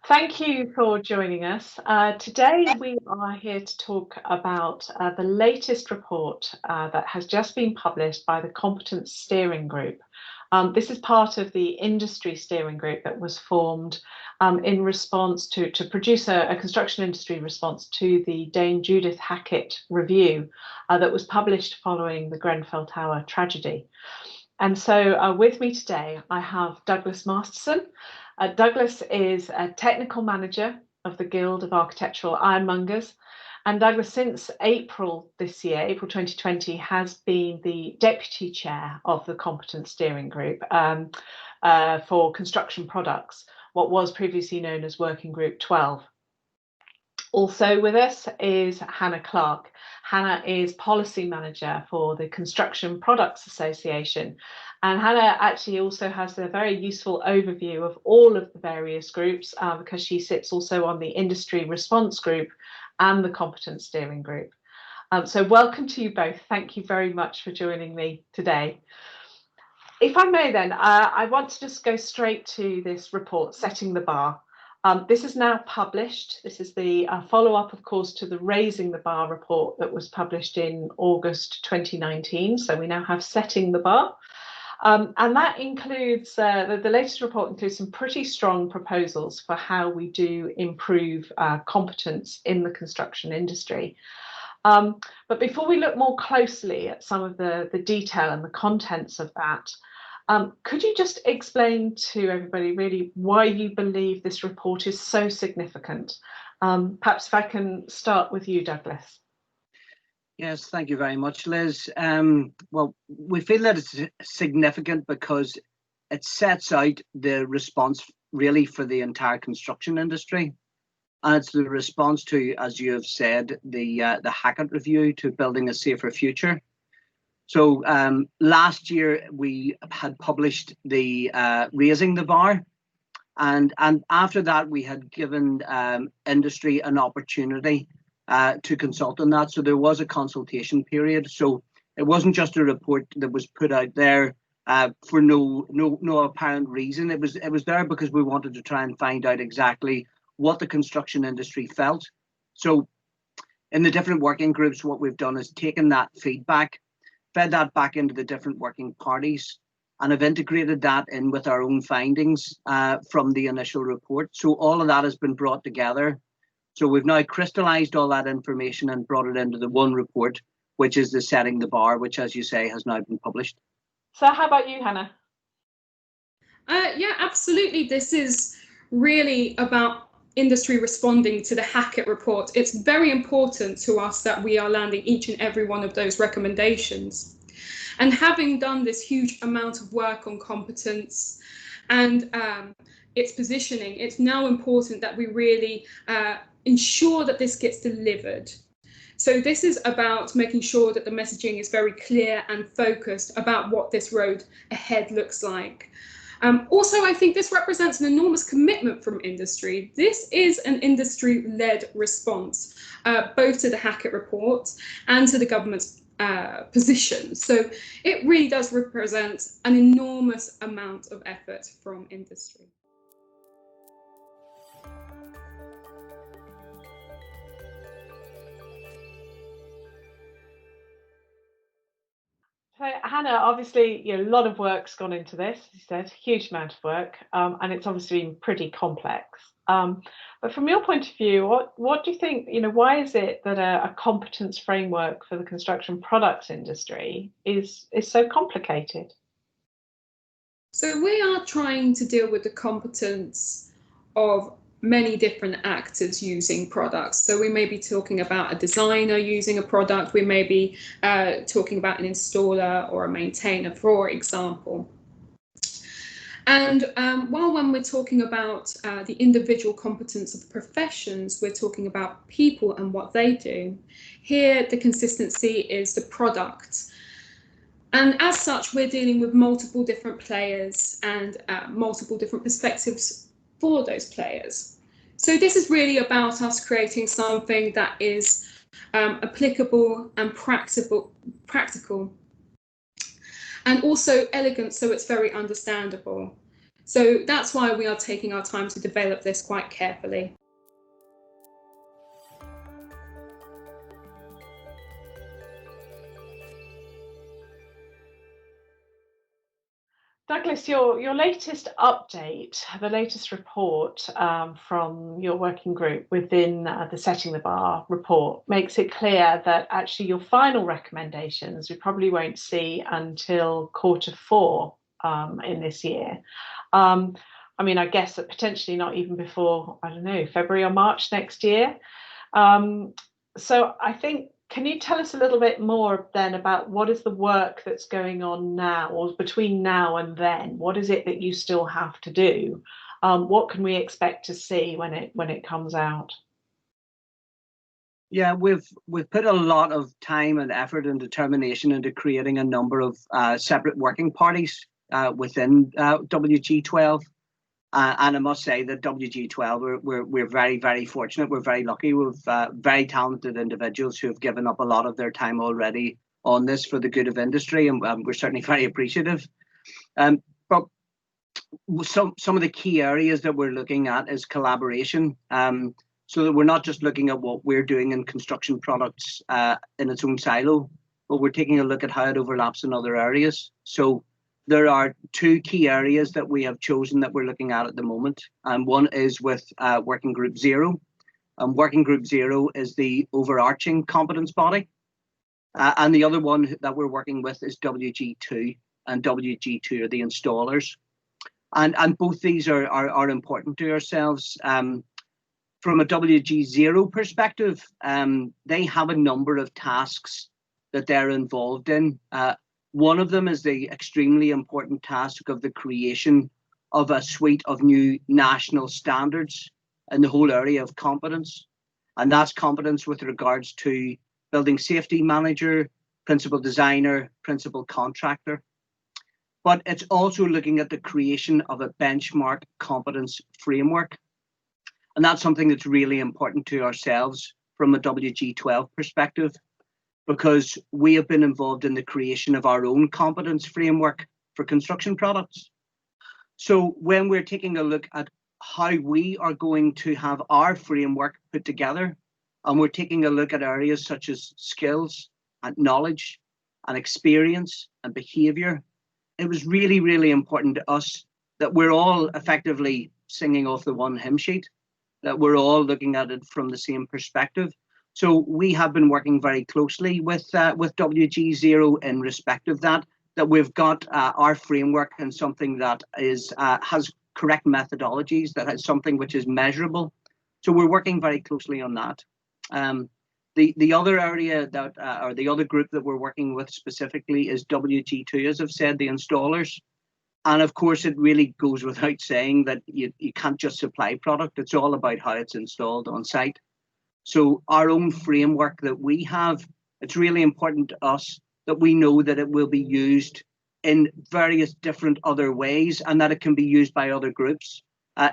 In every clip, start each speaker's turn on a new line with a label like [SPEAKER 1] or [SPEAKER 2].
[SPEAKER 1] Thank you for joining us. Today we are here to talk about the latest report that has just been published by the Competence Steering Group. This is part of the industry steering group that was formed in response to produce a construction industry response to the Dame Judith Hackett review that was published following the Grenfell Tower tragedy. And so with me today, I have Douglas Masterson. Douglas is a technical manager of the Guild of Architectural Ironmongers. And Douglas, since April this year, April 2020, has been the deputy chair of the Competence Steering Group for construction products, what was previously known as Working Group 12. Also with us is Hannah Clark. Hannah is policy manager for the Construction Products Association. And Hannah actually also has a very useful overview of all of the various groups because she sits also on the Industry Response Group and the Competence Steering Group. So welcome to you both. Thank you very much for joining me today. If I may then, I want to just go straight to this report, Setting the Bar. This is now published. This is the follow-up, of course, to the Raising the Bar report that was published in August 2019. So we now have Setting the Bar. And that includes, the latest report includes some pretty strong proposals for how we do improve competence in the construction industry. But before we look more closely at some of the detail and the contents of that, could you just explain to everybody really why you believe this report is so significant? Perhaps if I can start with you, Douglas.
[SPEAKER 2] Yes, thank you very much, Liz. Well, we feel that it's significant because it sets out the response really for the entire construction industry. And it's the response to, as you have said, the Hackett review to building a safer future. So last year we had published the Raising the Bar, and after that we had given industry an opportunity to consult on that. So there was a consultation period. So it wasn't just a report that was put out there for no apparent reason. It was there because we wanted to try and find out exactly what the construction industry felt. So in the different working groups, what we've done is taken that feedback, fed that back into the different working parties, and have integrated that in with our own findings from the initial report. So all of that has been brought together. So we've now crystallized all that information and brought it into the one report, which is the Setting the Bar, which, as you say, has now been published.
[SPEAKER 1] So how about you, Hannah?
[SPEAKER 3] Yeah, absolutely. This is really about industry responding to the Hackett report. It's very important to us that we are landing each and every one of those recommendations. And having done this huge amount of work on competence and its positioning, it's now important that we really ensure that this gets delivered. So this is about making sure that the messaging is very clear and focused about what this road ahead looks like. Also, I think this represents an enormous commitment from industry. This is an industry-led response, both to the Hackett report and to the government's position. So it really does represent an enormous amount of effort from industry.
[SPEAKER 1] So Hannah, obviously, a lot of work's gone into this, as you said, huge amount of work, and it's obviously been pretty complex. But from your point of view, what do you think, why is it that a competence framework for the construction products industry is so complicated?
[SPEAKER 3] So we are trying to deal with the competence of many different actors using products. So we may be talking about a designer using a product, we may be talking about an installer or a maintainer, for example. And while when we're talking about the individual competence of the professions, we're talking about people and what they do. Here, the consistency is the product. And as such, we're dealing with multiple different players and multiple different perspectives for those players. So this is really about us creating something that is applicable and practical, and also elegant, so it's very understandable. So that's why we are taking our time to develop this quite carefully.
[SPEAKER 1] Douglas, your latest update, the latest report from your working group within the Setting the Bar report makes it clear that actually your final recommendations we probably won't see until Q4 in this year. I mean, I guess that potentially not even before, I don't know, February or March next year. So I think, can you tell us a little bit more then about what is the work that's going on now, or between now and then? What is it that you still have to do? What can we expect to see when it comes out?
[SPEAKER 2] Yeah, we've put a lot of time and effort and determination into creating a number of separate working parties within WG12. And I must say that WG12, we're very, very fortunate. We're very lucky. We've very talented individuals who have given up a lot of their time already on this for the good of industry, and we're certainly very appreciative. But some of the key areas that we're looking at is collaboration, so that we're not just looking at what we're doing in construction products in its own silo, but we're taking a look at how it overlaps in other areas. So there are two key areas that we have chosen that we're looking at the moment. And one is with Working Group 0. Working Group 0 is the overarching competence body. And the other one that we're working with is WG2. And WG2 are the installers. And both these are important to ourselves. From a WG0 perspective, they have a number of tasks that they're involved in. One of them is the extremely important task of the creation of a suite of new national standards in the whole area of competence. And that's competence with regards to building safety manager, principal designer, principal contractor. But it's also looking at the creation of a benchmark competence framework. And that's something that's really important to ourselves from a WG12 perspective, because we have been involved in the creation of our own competence framework for construction products. So when we're taking a look at how we are going to have our framework put together, and we're taking a look at areas such as skills and knowledge and experience and behavior, it was really, really important to us that we're all effectively singing off the one hymn sheet, that we're all looking at it from the same perspective. So we have been working very closely with WG0 in respect of that we've got our framework and something that is has correct methodologies, that has something which is measurable. So we're working very closely on that. The other area that, or the other group that we're working with specifically is WG2, as I've said, the installers. And of course, it really goes without saying that you can't just supply product. It's all about how it's installed on site. So our own framework that we have, it's really important to us that we know that it will be used in various different other ways and that it can be used by other groups.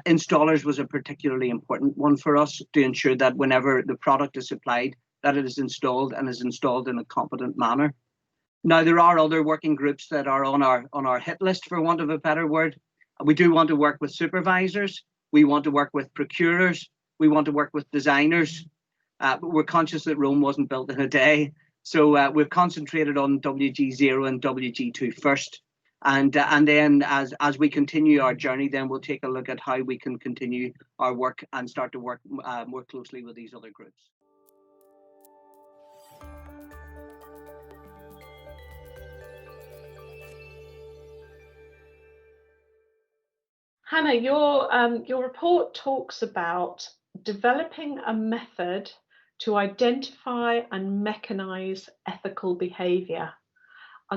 [SPEAKER 2] Installers was a particularly important one for us to ensure that whenever the product is supplied, that it is installed and is installed in a competent manner. Now, there are other working groups that are on our hit list, for want of a better word. We do want to work with supervisors. We want to work with procurers. We want to work with designers. But we're conscious that Rome wasn't built in a day. So we've concentrated on WG0 and WG2 first. And then as we continue our journey, then we'll take a look at how we can continue our work and start to work more closely with these other groups.
[SPEAKER 1] Hannah, your report talks about developing a method to identify and mechanize ethical behaviour.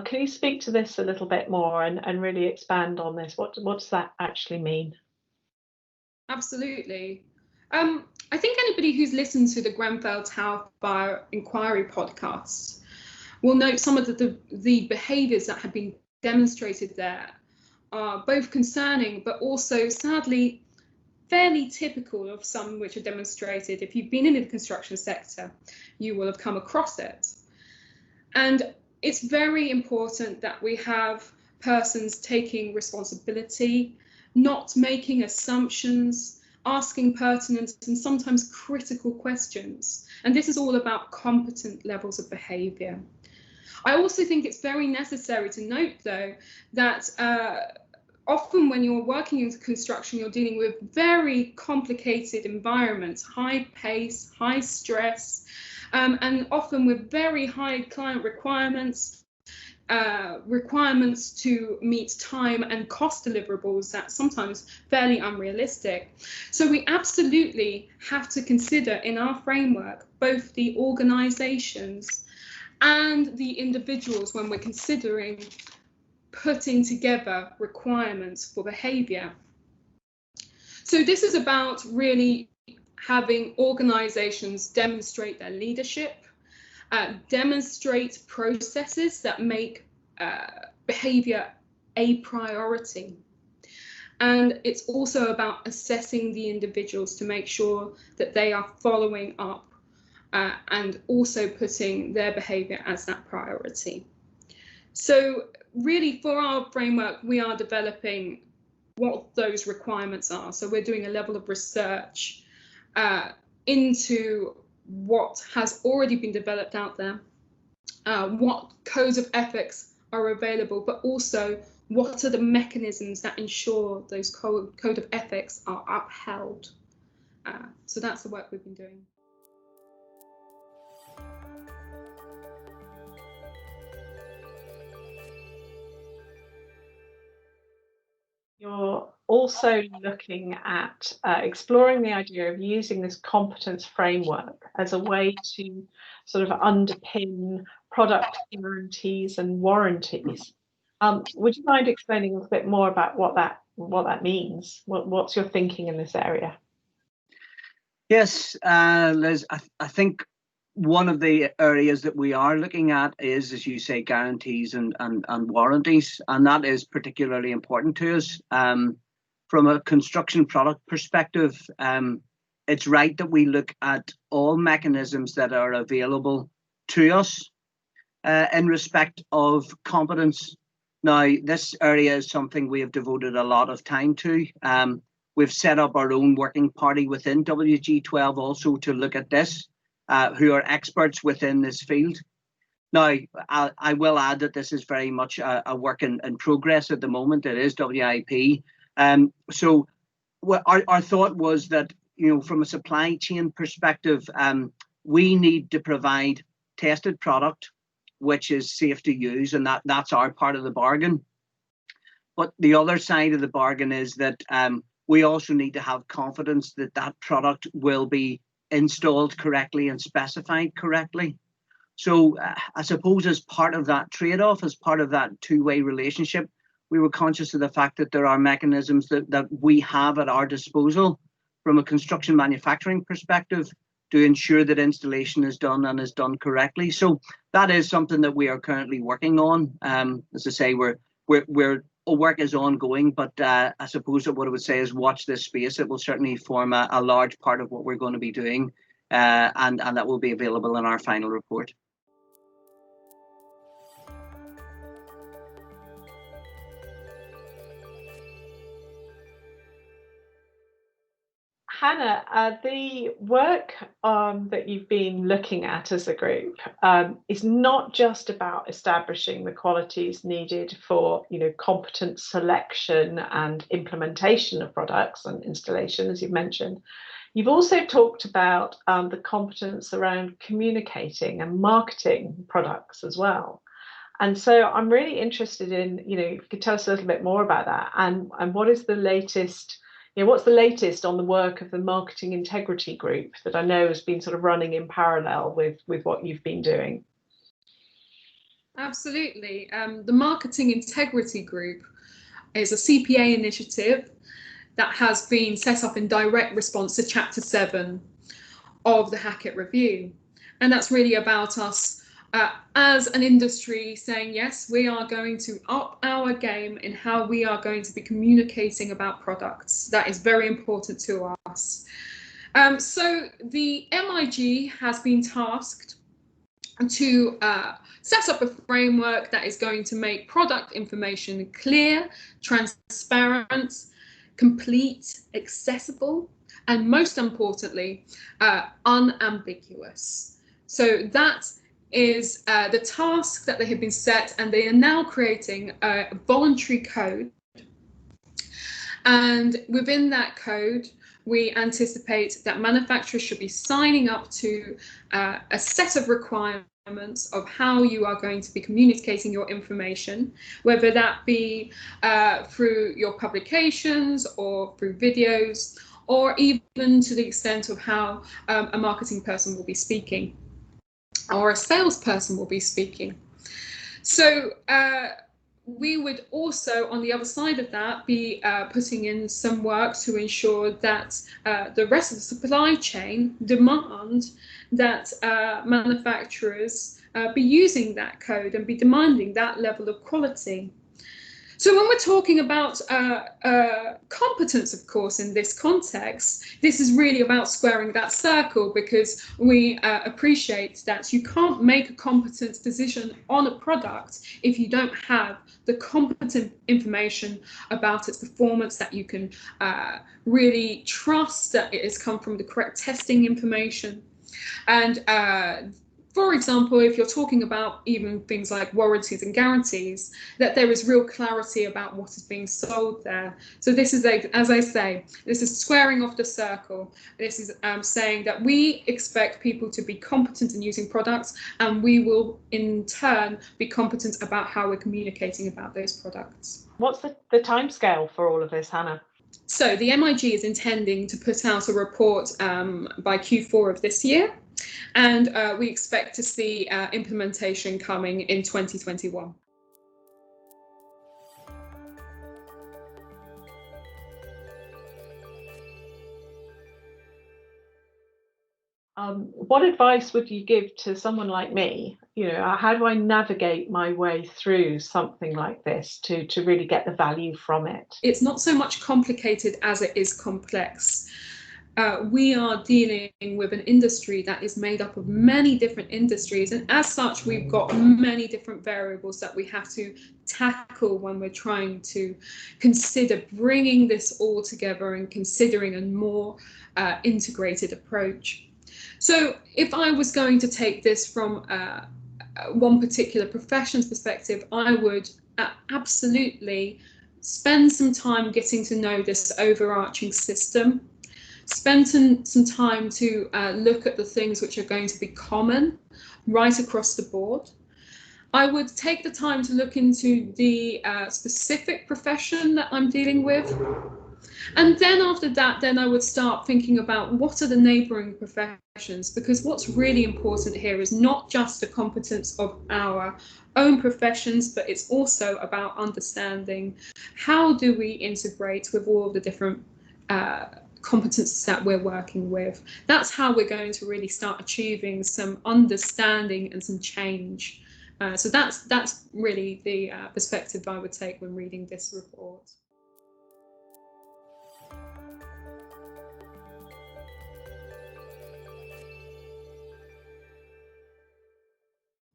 [SPEAKER 1] Can you speak to this a little bit more and really expand on this? What does that actually mean?
[SPEAKER 3] Absolutely. I think anybody who's listened to the Grenfell Tower Fire Inquiry podcast will note some of the behaviours that have been demonstrated there are both concerning, but also sadly fairly typical of some which are demonstrated. If you've been in the construction sector, you will have come across it. And it's very important that we have persons taking responsibility not making assumptions, asking pertinent and sometimes critical questions. And this is all about competent levels of behaviour. I also think it's very necessary to note, though, that often when you're working in construction, you're dealing with very complicated environments, high pace, high stress, and often with very high client requirements, requirements to meet time and cost deliverables that sometimes fairly unrealistic. So we absolutely have to consider in our framework both the organisations and the individuals when we're considering putting together requirements for behaviour. So this is about really having organisations demonstrate their leadership, demonstrate processes that make behaviour a priority. And it's also about assessing the individuals to make sure that they are following up and also putting their behaviour as that priority. So really for our framework, we are developing what those requirements are. So we're doing a level of research into what has already been developed out there, what codes of ethics are available, but also what are the mechanisms that ensure those code of ethics are upheld. So that's the work we've been doing.
[SPEAKER 1] You're also looking at exploring the idea of using this competence framework as a way to sort of underpin product guarantees and warranties. Would you mind explaining a bit more about what that means? What's your thinking in this area?
[SPEAKER 2] Yes, Liz, I think one of the areas that we are looking at is, as you say, guarantees and warranties, and that is particularly important to us. From a construction product perspective, it's right that we look at all mechanisms that are available to us in respect of competence. Now, this area is something we have devoted a lot of time to. We've set up our own working party within WG12 also to look at this, who are experts within this field. Now, I will add that this is very much a work in progress at the moment. It is WIP. So our thought was that, you know, from a supply chain perspective, we need to provide tested product, which is safe to use, and that's our part of the bargain. But the other side of the bargain is that we also need to have confidence that that product will be installed correctly and specified correctly. So I suppose as part of that trade-off, as part of that two-way relationship, we were conscious of the fact that there are mechanisms that we have at our disposal from a construction manufacturing perspective to ensure that installation is done and is done correctly. So that is something that we are currently working on. As I say, work is ongoing, but I suppose that what I would say is watch this space. It will certainly form a large part of what we're going to be doing, and that will be available in our final report.
[SPEAKER 1] Hannah, the work that you've been looking at as a group is not just about establishing the qualities needed for, you know, competent selection and implementation of products and installation, as you've mentioned. You've also talked about the competence around communicating and marketing products as well. And so I'm really interested in, you know, if you could tell us a little bit more about that, and what is the latest. You know, what's the latest on the work of the Marketing Integrity Group that I know has been sort of running in parallel with what you've been doing?
[SPEAKER 3] Absolutely. The Marketing Integrity Group is a CPA initiative that has been set up in direct response to Chapter 7 of the Hackett Review. And that's really about us as an industry saying, yes, we are going to up our game in how we are going to be communicating about products. That is very important to us. So the MIG has been tasked to set up a framework that is going to make product information clear, transparent, complete, accessible, and most importantly, unambiguous. So that is the task that they have been set, and they are now creating a voluntary code. And within that code, we anticipate that manufacturers should be signing up to a set of requirements of how you are going to be communicating your information, whether that be through your publications or through videos, or even to the extent of how a marketing person will be speaking or a salesperson will be speaking. So we would also, on the other side of that, be putting in some work to ensure that the rest of the supply chain demand that manufacturers be using that code and be demanding that level of quality. So when we're talking about competence, of course, in this context, this is really about squaring that circle, because we appreciate that you can't make a competence decision on a product if you don't have the competent information about its performance, that you can really trust that it has come from the correct testing information. And for example, if you're talking about even things like warranties and guarantees, that there is real clarity about what is being sold there. So this is, as I say, this is squaring off the circle. This is saying that we expect people to be competent in using products, and we will in turn be competent about how we're communicating about those products.
[SPEAKER 1] What's the timescale for all of this, Hannah?
[SPEAKER 3] So the MIG is intending to put out a report by Q4 of this year. And we expect to see implementation coming in 2021.
[SPEAKER 1] What advice would you give to someone like me? You know, how do I navigate my way through something like this to really get the value from it?
[SPEAKER 3] It's not so much complicated as it is complex. We are dealing with an industry that is made up of many different industries, and as such we've got many different variables that we have to tackle when we're trying to consider bringing this all together and considering a more integrated approach. So if I was going to take this from one particular profession's perspective, I would absolutely spend some time getting to know this overarching system. Spend some time to look at the things which are going to be common right across the board. I would take the time to look into the specific profession that I'm dealing with. And then after that, then I would start thinking about what are the neighbouring professions, because what's really important here is not just the competence of our own professions, but it's also about understanding how do we integrate with all of the different competences that we're working with. That's how we're going to really start achieving some understanding and some change. So that's really the perspective I would take when reading this report.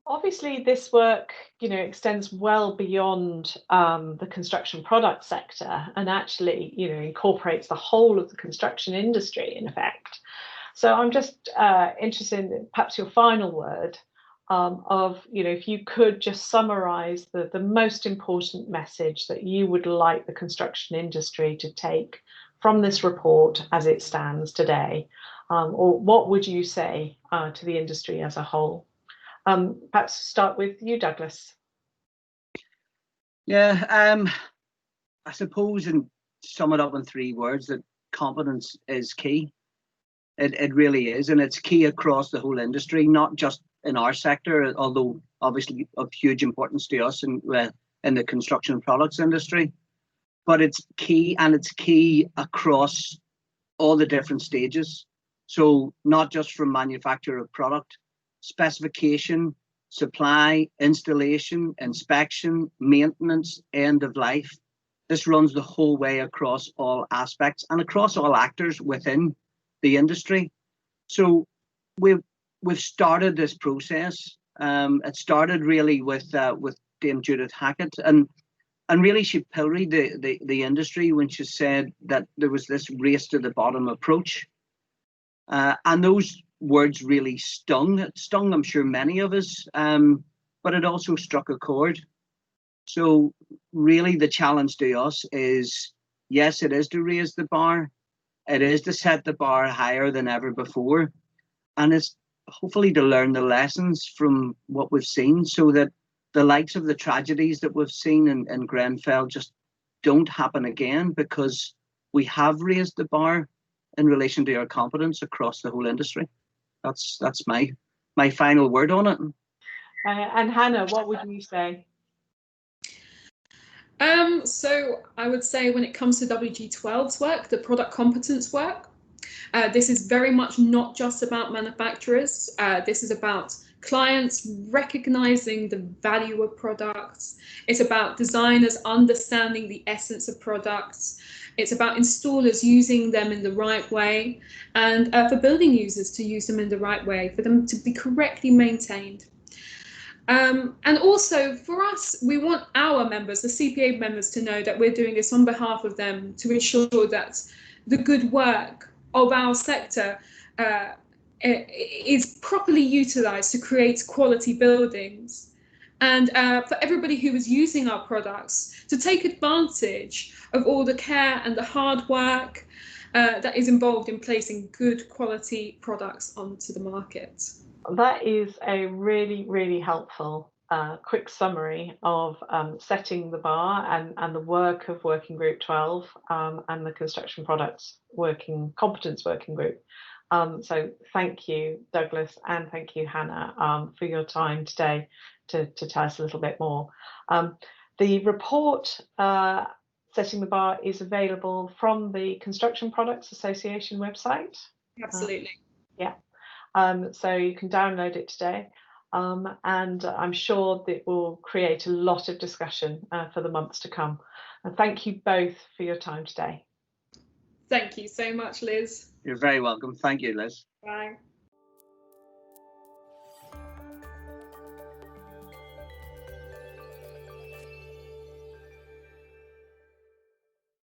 [SPEAKER 1] Obviously, this work, you know, extends well beyond the construction product sector, and actually, you know, incorporates the whole of the construction industry in effect. So I'm just interested in perhaps your final word of, you know, if you could just summarize the most important message that you would like the construction industry to take from this report as it stands today, or what would you say to the industry as a whole? Perhaps start with you, Douglas.
[SPEAKER 2] Yeah, I suppose, and sum it up in 3 words, that competence is key. It really is, and it's key across the whole industry, not just in our sector, although obviously of huge importance to us in the construction products industry. But it's key, and it's key across all the different stages. So not just from manufacture of product, specification, supply, installation, inspection, maintenance, end of life. This runs the whole way across all aspects and across all actors within the industry. So we've started this process. It started really with Dame Judith Hackett, and And really, she pilloried the industry when she said that there was this race to the bottom approach. And those words really stung. It stung, I'm sure, many of us, but it also struck a chord. So really the challenge to us is, yes, it is to raise the bar. It is to set the bar higher than ever before. And it's hopefully to learn the lessons from what we've seen so that the likes of the tragedies that we've seen in Grenfell just don't happen again, because we have raised the bar in relation to our competence across the whole industry. That's my final word on it.
[SPEAKER 1] And Hannah, what would you say?
[SPEAKER 3] So I would say when it comes to WG12's work, the product competence work, this is very much not just about manufacturers. This is about clients recognizing the value of products. It's about designers understanding the essence of products. It's about installers using them in the right way, and for building users to use them in the right way, for them to be correctly maintained. And also for us, we want our members, the CPA members, to know that we're doing this on behalf of them to ensure that the good work of our sector is properly utilised to create quality buildings. And for everybody who is using our products to take advantage of all the care and the hard work that is involved in placing good quality products onto the market.
[SPEAKER 1] That is a really, really helpful quick summary of setting the bar and the work of Working Group 12 and the Construction Products Competence Working Group. So thank you, Douglas, and thank you, Hannah, for your time today to tell us a little bit more. The report, Setting the Bar, is available from the Construction Products Association website.
[SPEAKER 3] Absolutely.
[SPEAKER 1] Yeah. So you can download it today, and I'm sure that will create a lot of discussion for the months to come. And thank you both for your time today.
[SPEAKER 3] Thank you so much, Liz.
[SPEAKER 2] You're very welcome. Thank you, Liz.
[SPEAKER 3] Bye.